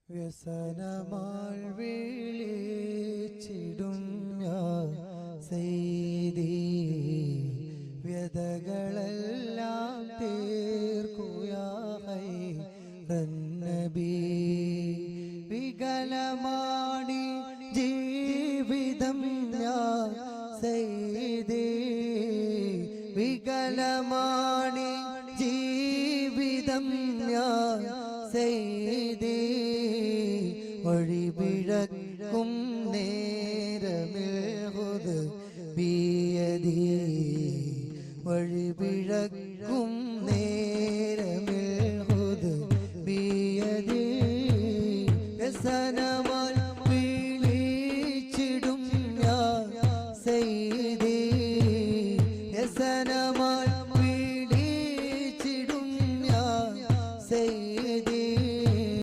വ്യസനമാൾ വിളിച്ചിടും ഞാൻ സയ്യിദി, വ്യതകളെല്ലാം തീർക്കുയാ ഖൈറൻ നബി. വികലമാണി ജീവിതം ഞാൻ സയ്യിദി, വികലമാണി ജീവിതം ഞാൻ സയ്യിദി. വഴിപിഴക്കും